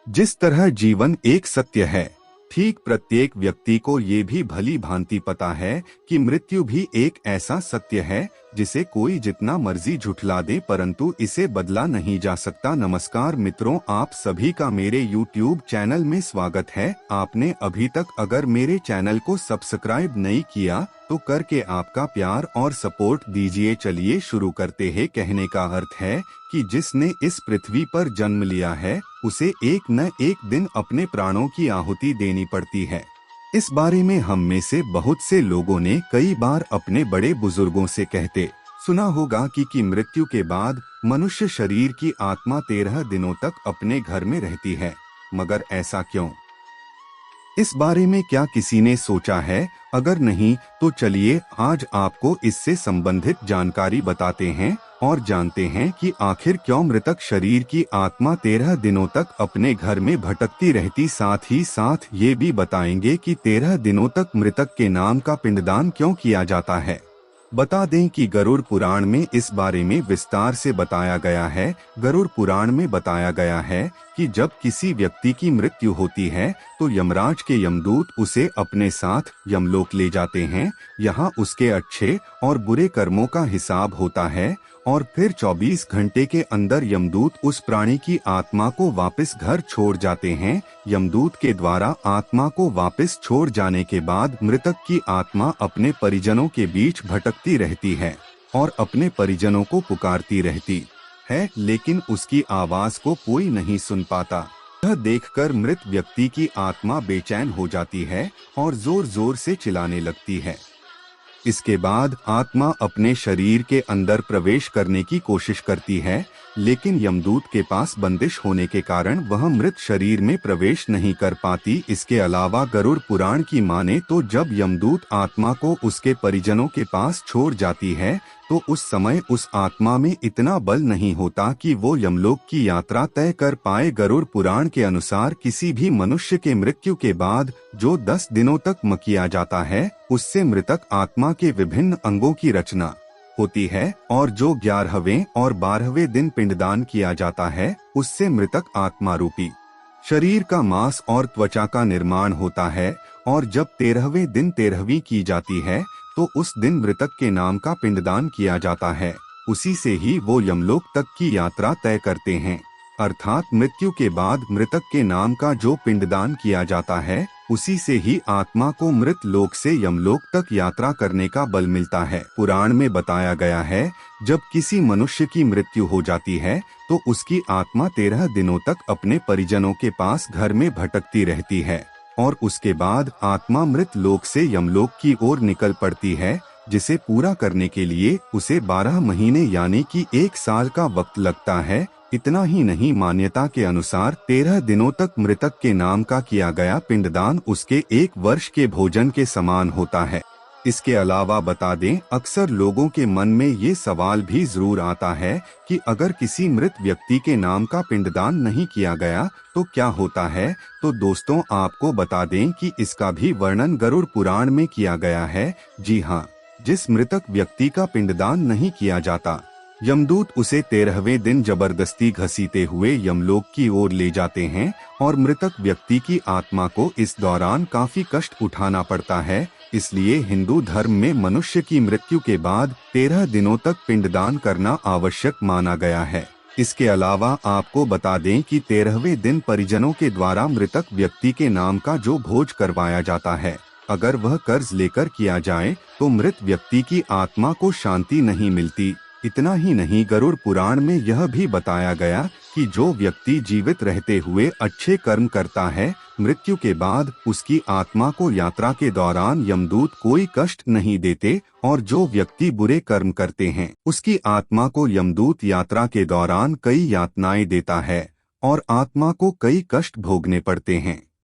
जिस तरह जीवन एक सत्य है, ठीक प्रत्येक व्यक्ति को ये भी भली भांति पता है कि मृत्यु भी एक ऐसा सत्य है जिसे कोई जितना मर्जी झुठला दे परंतु इसे बदला नहीं जा सकता। नमस्कार मित्रों, आप सभी का मेरे YouTube चैनल में स्वागत है। आपने अभी तक अगर मेरे चैनल को सब्सक्राइब नहीं किया तो करके आपका प्यार और सपोर्ट दीजिए। चलिए शुरू करते हैं। कहने का अर्थ है कि जिसने इस पृथ्वी पर जन्म लिया है उसे एक न एक दिन अपने प्राणों की आहुति देनी पड़ती है। इस बारे में हम में से बहुत से लोगों ने कई बार अपने बड़े बुजुर्गों से कहते सुना होगा कि मृत्यु के बाद मनुष्य शरीर की आत्मा 13 दिनों तक अपने घर में रहती है। मगर ऐसा क्यों? इस बारे में क्या किसी ने सोचा है? अगर नहीं तो चलिए आज आपको इससे संबंधित जानकारी बताते हैं और जानते हैं कि आखिर क्यों मृतक शरीर की आत्मा 13 दिनों तक अपने घर में भटकती रहती। साथ ही साथ ये भी बताएंगे कि 13 दिनों तक मृतक के नाम का पिंडदान क्यों किया जाता है। बता दें कि गरुड़ पुराण में इस बारे में विस्तार से बताया गया है। गरुड़ पुराण में बताया गया है कि जब किसी व्यक्ति की मृत्यु होती है तो यमराज के यमदूत उसे अपने साथ यमलोक ले जाते हैं। यहाँ उसके अच्छे और बुरे कर्मों का हिसाब होता है और फिर 24 घंटे के अंदर यमदूत उस प्राणी की आत्मा को वापस घर छोड़ जाते हैं। यमदूत के द्वारा आत्मा को वापस छोड़ जाने के बाद मृतक की आत्मा अपने परिजनों के बीच भटकती रहती है और अपने परिजनों को पुकारती रहती है, लेकिन उसकी आवाज को कोई नहीं सुन पाता। यह देखकर मृत व्यक्ति की आत्मा बेचैन हो जाती है और जोर जोर से चिल्लाने लगती है। इसके बाद आत्मा अपने शरीर के अंदर प्रवेश करने की कोशिश करती है, लेकिन यमदूत के पास बंदिश होने के कारण वह मृत शरीर में प्रवेश नहीं कर पाती। इसके अलावा गरुड़ पुराण की माने तो जब यमदूत आत्मा को उसके परिजनों के पास छोड़ जाती है तो उस समय उस आत्मा में इतना बल नहीं होता कि वो यमलोक की यात्रा तय कर पाए। गरुड़ पुराण के अनुसार किसी भी मनुष्य के मृत्यु के बाद जो 10 दिनों तक किया जाता है उससे मृतक आत्मा के विभिन्न अंगों की रचना होती है और जो 11वें और 12वें दिन पिंडदान किया जाता है उससे मृतक आत्मा रूपी शरीर का मांस और त्वचा का निर्माण होता है और जब 13वें दिन 13वीं की जाती है तो उस दिन मृतक के नाम का पिंडदान किया जाता है। उसी से ही वो यमलोक तक की यात्रा तय करते हैं। अर्थात मृत्यु के बाद मृतक के नाम का जो पिंडदान किया जाता है उसी से ही आत्मा को मृत लोक से यमलोक तक यात्रा करने का बल मिलता है। पुराण में बताया गया है जब किसी मनुष्य की मृत्यु हो जाती है तो उसकी आत्मा 13 दिनों तक अपने परिजनों के पास घर में भटकती रहती है और उसके बाद आत्मा मृत लोक से यमलोक की ओर निकल पड़ती है, जिसे पूरा करने के लिए उसे 12 महीने यानी कि 1 साल का वक्त लगता है। इतना ही नहीं, मान्यता के अनुसार 13 दिनों तक मृतक के नाम का किया गया पिंडदान उसके 1 वर्ष के भोजन के समान होता है। इसके अलावा बता दें, अक्सर लोगों के मन में ये सवाल भी जरूर आता है कि अगर किसी मृत व्यक्ति के नाम का पिंडदान नहीं किया गया तो क्या होता है। तो दोस्तों आपको बता दें कि इसका भी वर्णन गरुड़ पुराण में किया गया है। जी हाँ, जिस मृतक व्यक्ति का पिंडदान नहीं किया जाता यमदूत उसे 13वें दिन जबरदस्ती घसीटे हुए यमलोक की ओर ले जाते हैं और मृतक व्यक्ति की आत्मा को इस दौरान काफी कष्ट उठाना पड़ता है। इसलिए हिंदू धर्म में मनुष्य की मृत्यु के बाद 13 दिनों तक पिंडदान करना आवश्यक माना गया है। इसके अलावा आपको बता दें कि 13वें दिन परिजनों के द्वारा मृतक व्यक्ति के नाम का जो भोज करवाया जाता है, अगर वह कर्ज लेकर किया जाए तो मृत व्यक्ति की आत्मा को शांति नहीं मिलती। इतना ही नहीं, गरुड़ पुराण में यह भी बताया गया कि जो व्यक्ति जीवित रहते हुए अच्छे कर्म करता है, मृत्यु के बाद उसकी आत्मा को यात्रा के दौरान यमदूत कोई कष्ट नहीं देते और जो व्यक्ति बुरे कर्म करते हैं उसकी आत्मा को यमदूत यात्रा के दौरान कई यातनाएं देता है और आत्मा को कई कष्ट भोगने पड़ते हैं।